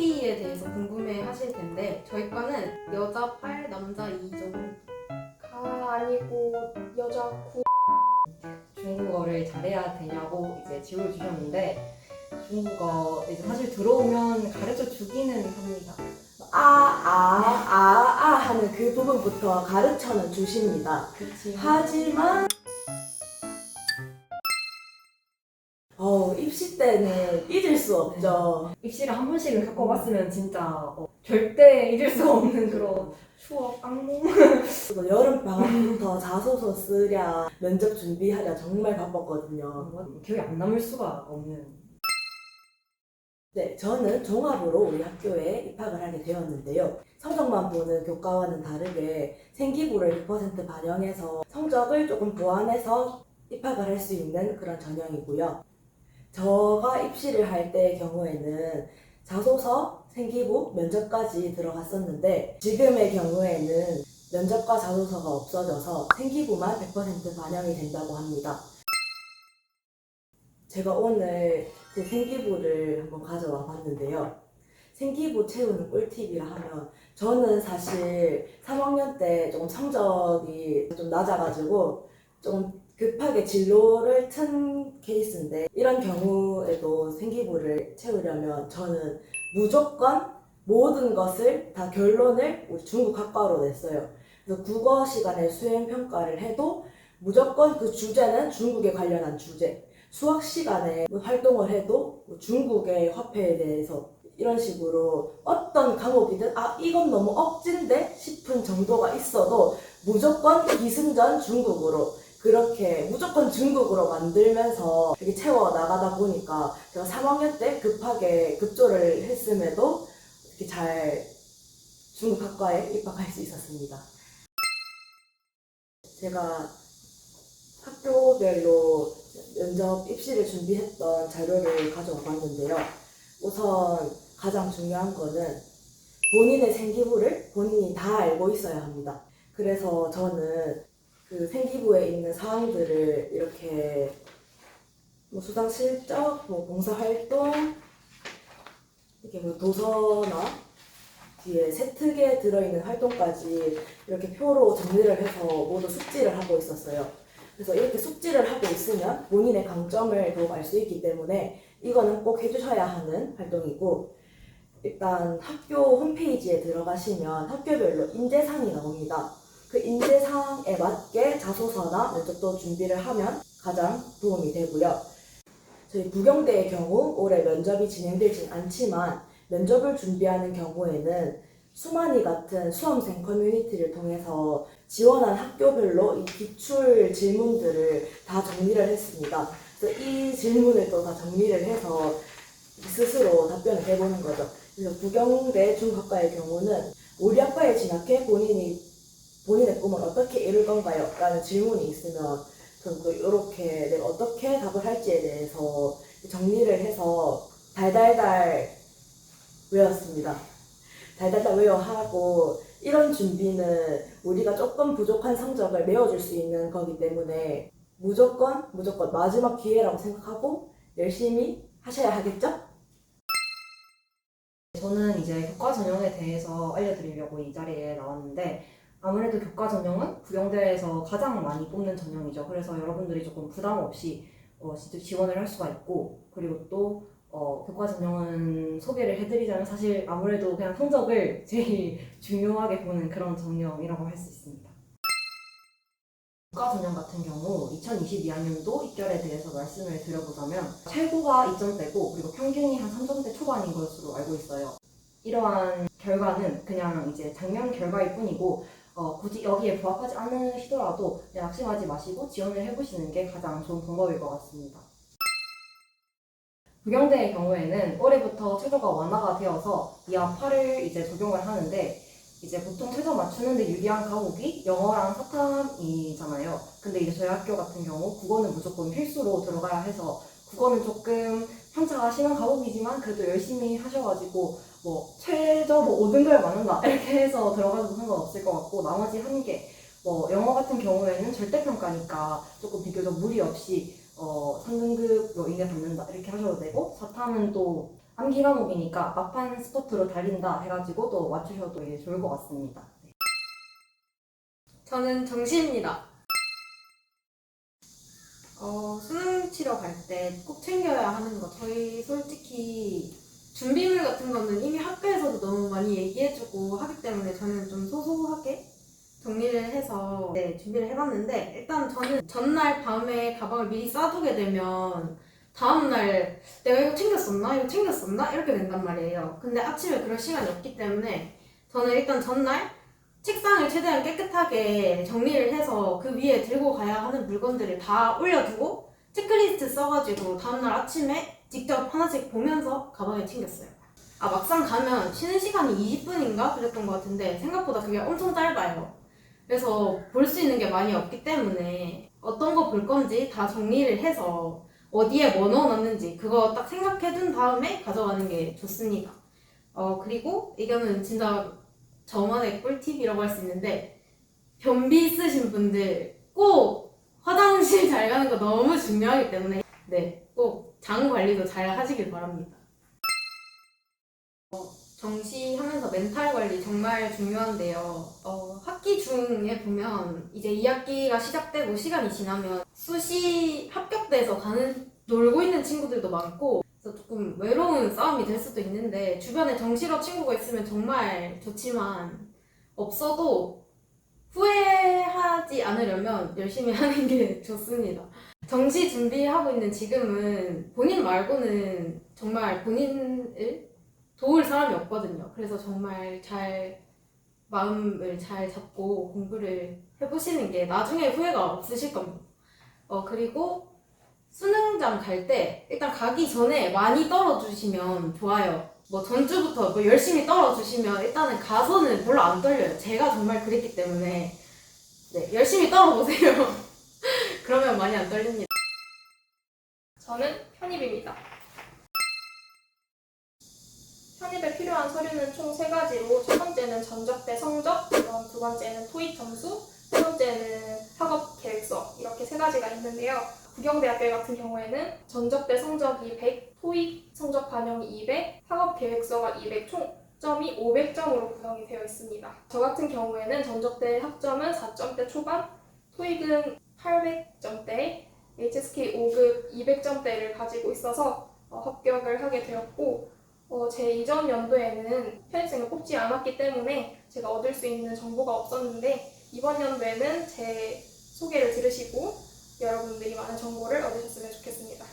학비에 대해서 궁금해 하실 텐데 저희 과는 여자 8, 남자 2 정도. 가 아니고 여자 9. 중국어를 잘해야 되냐고 이제 질문을 주셨는데, 중국어 이제 사실 들어오면 가르쳐 주기는 합니다. 하는 그 부분부터 가르쳐는 주십니다. 그치. 하지만 입시 때는 잊을 수 없죠. 입시를 한 번씩은 겪어봤으면 진짜 절대 잊을 수 없는 그런 추억 악몽. 그래서 여름 방학부터 자소서 쓰랴 면접 준비하랴 정말 바빴거든요. 기억이 안 남을 수가 없는. 네, 저는 종합으로 우리 학교에 입학을 하게 되었는데요. 성적만 보는 교과와는 다르게 생기부를 100% 반영해서 성적을 조금 보완해서 입학을 할 수 있는 그런 전형이고요. 제가 입시를 할 때의 경우에는 자소서, 생기부, 면접까지 들어갔었는데 지금의 경우에는 면접과 자소서가 없어져서 생기부만 100% 반영이 된다고 합니다. 제가 오늘 제 생기부를 한번 가져와 봤는데요. 생기부 채우는 꿀팁이라 하면 저는 사실 3학년 때 조금 성적이 좀 낮아가지고 좀 급하게 진로를 튼 케이스인데 이런 경우에도 생기부를 채우려면 저는 무조건 모든 것을 다 결론을 우리 중국 학과로 냈어요. 그래서 국어 시간에 수행 평가를 해도 무조건 그 주제는 중국에 관련한 주제, 수학 시간에 활동을 해도 중국의 화폐에 대해서 이런 식으로 어떤 과목이든 이건 너무 억진데 싶은 정도가 있어도 무조건 기승전 중국으로 그렇게 무조건 중국으로 만들면서 이렇게 채워 나가다 보니까 제가 3학년 때 급하게 급조를 했음에도 이렇게 잘 중국 학과에 입학할 수 있었습니다. 제가 학교별로 면접 입시를 준비했던 자료를 가져와 봤는데요. 우선 가장 중요한 거는 본인의 생기부를 본인이 다 알고 있어야 합니다. 그래서 저는 그 생기부에 있는 사항들을 이렇게 수당 실적, 봉사활동, 이렇게 도서나 뒤에 세특에 들어있는 활동까지 이렇게 표로 정리를 해서 모두 숙지를 하고 있었어요. 그래서 이렇게 숙지를 하고 있으면 본인의 강점을 더욱 알 수 있기 때문에 이거는 꼭 해주셔야 하는 활동이고, 일단 학교 홈페이지에 들어가시면 학교별로 인재상이 나옵니다. 그 인재상에 맞게 자소서나 면접도 준비를 하면 가장 도움이 되고요. 저희 부경대의 경우 올해 면접이 진행되진 않지만 면접을 준비하는 경우에는 수만이 같은 수험생 커뮤니티를 통해서 지원한 학교별로 이 기출 질문들을 다 정리를 했습니다. 그래서 이 질문을 또 다 정리를 해서 스스로 답변을 해보는 거죠. 그래서 부경대 중학과의 경우는 우리 학과에 진학해 본인의 꿈을 어떻게 이룰 건가요? 라는 질문이 있으면 저는 또 이렇게 내가 어떻게 답을 할지에 대해서 정리를 해서 달달달 외웠습니다. 달달달 외워하고 이런 준비는 우리가 조금 부족한 성적을 메워줄 수 있는 거기 때문에 무조건 마지막 기회라고 생각하고 열심히 하셔야 하겠죠? 저는 이제 교과 전형에 대해서 알려드리려고 이 자리에 나왔는데, 아무래도 교과 전형은 부경대에서 가장 많이 뽑는 전형이죠. 그래서 여러분들이 조금 부담 없이 지원을 할 수가 있고, 그리고 또 교과 전형은 소개를 해드리자면 사실 아무래도 그냥 성적을 제일 중요하게 보는 그런 전형이라고 할 수 있습니다. 교과 전형 같은 경우 2022학년도 입결에 대해서 말씀을 드려보자면 최고가 2점대고 그리고 평균이 한 3점대 초반인 것으로 알고 있어요. 이러한 결과는 그냥 이제 작년 결과일 뿐이고 굳이 여기에 부합하지 않으시더라도 그냥 낙심하지 마시고 지원을 해보시는 게 가장 좋은 방법일 것 같습니다. 부경대의 경우에는 올해부터 최저가 완화가 되어서 2학 8을 이제 적용을 하는데, 이제 보통 최저 맞추는데 유리한 과목이 영어랑 사탐이잖아요. 근데 이제 저희 학교 같은 경우 국어는 무조건 필수로 들어가야 해서 국어는 조금 편차가 심한 과목이지만 그래도 열심히 하셔가지고 최저 5등급을 맞는다 이렇게 해서 들어가도 상관없을 것 같고, 나머지 한 개 영어 같은 경우에는 절대평가니까 조금 비교적 무리 없이 3등급 이내 받는다 이렇게 하셔도 되고, 사탐은 또 암기 과목이니까 막판 스포트로 달린다 해가지고 또 맞추셔도 좋을 것 같습니다. 네. 저는 정시입니다. 수능 치러 갈 때 꼭 챙겨야 하는 거. 저희 솔직히 준비물 같은 거는 이미 학교에서도 너무 많이 얘기해주고 하기 때문에 저는 좀 소소하게 정리를 해서 준비를 해봤는데, 일단 저는 전날 밤에 가방을 미리 싸두게 되면 다음날 내가 이거 챙겼었나? 이거 챙겼었나? 이렇게 된단 말이에요. 근데 아침에 그럴 시간이 없기 때문에 저는 일단 전날 책상을 최대한 깨끗하게 정리를 해서 그 위에 들고 가야 하는 물건들을 다 올려두고 체크리스트 써가지고 다음날 아침에 직접 하나씩 보면서 가방에 챙겼어요. 막상 가면 쉬는 시간이 20분인가 그랬던 것 같은데 생각보다 그게 엄청 짧아요. 그래서 볼 수 있는 게 많이 없기 때문에 어떤 거 볼 건지 다 정리를 해서 어디에 뭐 넣어놨는지 그거 딱 생각해둔 다음에 가져가는 게 좋습니다. 그리고 이거는 진짜 저만의 꿀팁이라고 할 수 있는데, 변비 있으신 분들 꼭 화장실 잘 가는 거 너무 중요하기 때문에 꼭 장 관리도 잘 하시길 바랍니다. 정시하면서 멘탈 관리 정말 중요한데요. 학기 중에 보면 이제 2학기가 시작되고 시간이 지나면 수시 합격돼서 놀고 있는 친구들도 많고, 그래서 조금 외로운 싸움이 될 수도 있는데 주변에 정시러 친구가 있으면 정말 좋지만 없어도 후회하지 않으려면 열심히 하는 게 좋습니다. 정시 준비하고 있는 지금은 본인 말고는 정말 본인을 도울 사람이 없거든요. 그래서 정말 마음을 잘 잡고 공부를 해보시는 게 나중에 후회가 없으실 겁니다. 그리고 수능장 갈 때 일단 가기 전에 많이 떨어주시면 좋아요. 전주부터 열심히 떨어주시면 일단은 가서는 별로 안 떨려요. 제가 정말 그랬기 때문에 열심히 떨어보세요. 그러면 많이 안 떨립니다. 저는 편입입니다. 편입에 필요한 서류는 총 3가지로, 첫 번째는 전적대 성적, 그럼 두 번째는 토익 점수, 세 번째는 학업 계획서, 이렇게 3가지가 있는데요. 부경대학교 같은 경우에는 전적대 성적이 100, 토익 성적 반영이 200, 학업 계획서가 200, 총 점이 500점으로 구성이 되어 있습니다. 저 같은 경우에는 전적대 학점은 4점대 초반, 토익은 800점대, HSK 5급 200점대를 가지고 있어서 합격을 하게 되었고, 제 이전 연도에는 편입생을 뽑지 않았기 때문에 제가 얻을 수 있는 정보가 없었는데, 이번 연도에는 제 소개를 들으시고 여러분들이 많은 정보를 얻으셨으면 좋겠습니다.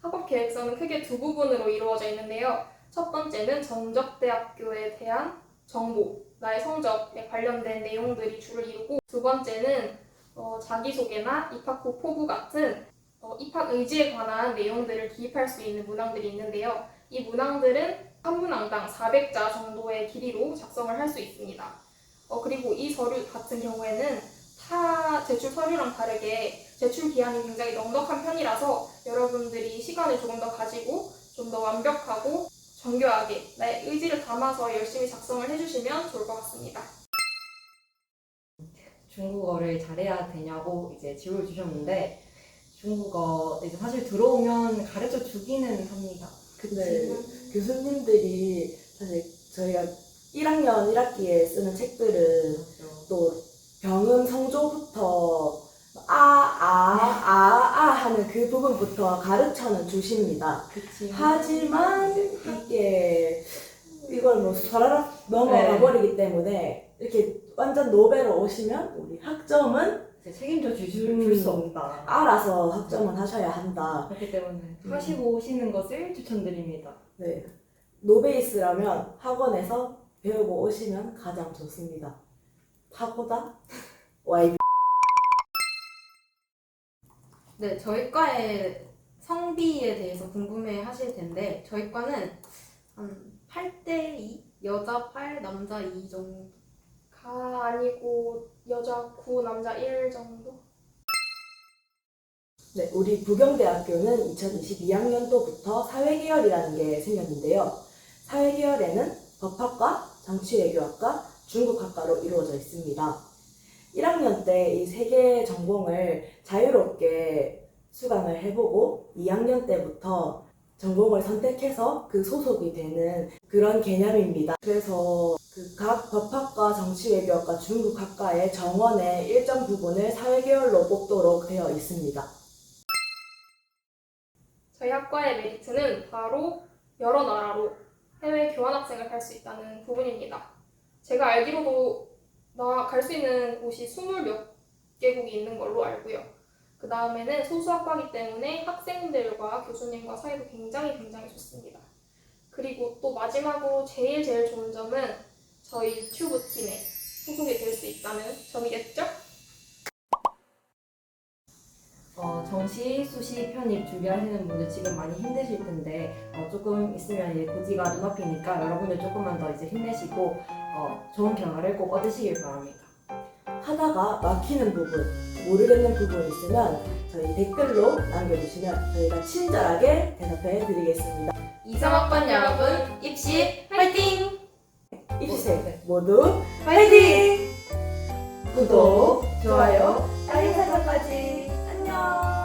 학업 계획서는 크게 두 부분으로 이루어져 있는데요. 첫 번째는 전적대학교에 대한 정보, 나의 성적에 관련된 내용들이 주를 이루고, 두 번째는 자기소개나 입학 후 포부 같은 입학 의지에 관한 내용들을 기입할 수 있는 문항들이 있는데요. 이 문항들은 한 문항당 400자 정도의 길이로 작성을 할 수 있습니다. 그리고 이 서류 같은 경우에는 타 제출 서류랑 다르게 제출 기한이 굉장히 넉넉한 편이라서 여러분들이 시간을 조금 더 가지고 좀 더 완벽하고 정교하게 나의 의지를 담아서 열심히 작성을 해주시면 좋을 것 같습니다. 중국어를 잘해야 되냐고 질문을 주셨는데, 중국어 사실 들어오면 가르쳐 주기는 합니다. 근데 교수님들이 사실 저희가 1학년 1학기에 쓰는 책들은 또 병음 성조부터 하는 그 부분부터 가르쳐는 주십니다. 하지만 이걸 서라락 넘어가 버리기 때문에 이렇게 완전 노베로 오시면 우리 학점은 책임져 줄 수 없다. 알아서 학점은 하셔야 한다. 그렇기 때문에 하시고 오시는 것을 추천드립니다. 네, 노베이스라면 학원에서 배우고 오시면 가장 좋습니다. 파고다 YB. 저희 과의 성비에 대해서 궁금해 하실 텐데, 저희 과는 한 8대2? 여자 8, 남자 2 정도. 아니고 여자 9, 남자 1 정도? 네, 우리 부경대학교는 2022학년도부터 사회계열이라는 게 생겼는데요. 사회계열에는 법학과, 정치외교학과, 중국학과로 이루어져 있습니다. 1학년 때 이 세 개의 전공을 자유롭게 수강을 해보고 2학년 때부터 전공을 선택해서 그 소속이 되는 그런 개념입니다. 그래서 그 각 법학과, 정치외교학과, 중국학과의 정원의 일정 부분을 사회계열로 뽑도록 되어 있습니다. 저희 학과의 메리트는 바로 여러 나라로 해외 교환학생을 갈 수 있다는 부분입니다. 제가 알기로도 갈 수 있는 곳이 20몇 개국이 있는 걸로 알고요. 그 다음에는 소수학과이기 때문에 학생들과 교수님과 사이도 굉장히 좋습니다. 그리고 또 마지막으로 제일 좋은 점은 저희 유튜브 팀에 소속이 될 수 있다는 점이겠죠? 정시, 수시, 편입 준비하시는 분들 지금 많이 힘드실 텐데 조금 있으면 이제 고지가 눈앞이니까 여러분들 조금만 더 이제 힘내시고 좋은 결과를 꼭 얻으시길 바랍니다. 하다가 막히는 부분, 모르겠는 부분 있으면 저희 댓글로 남겨주시면 저희가 친절하게 대답해 드리겠습니다. 23학번 여러분, 입시 화이팅! 입시생 모두 화이팅! 구독, 좋아요, 알림 설정까지 안녕!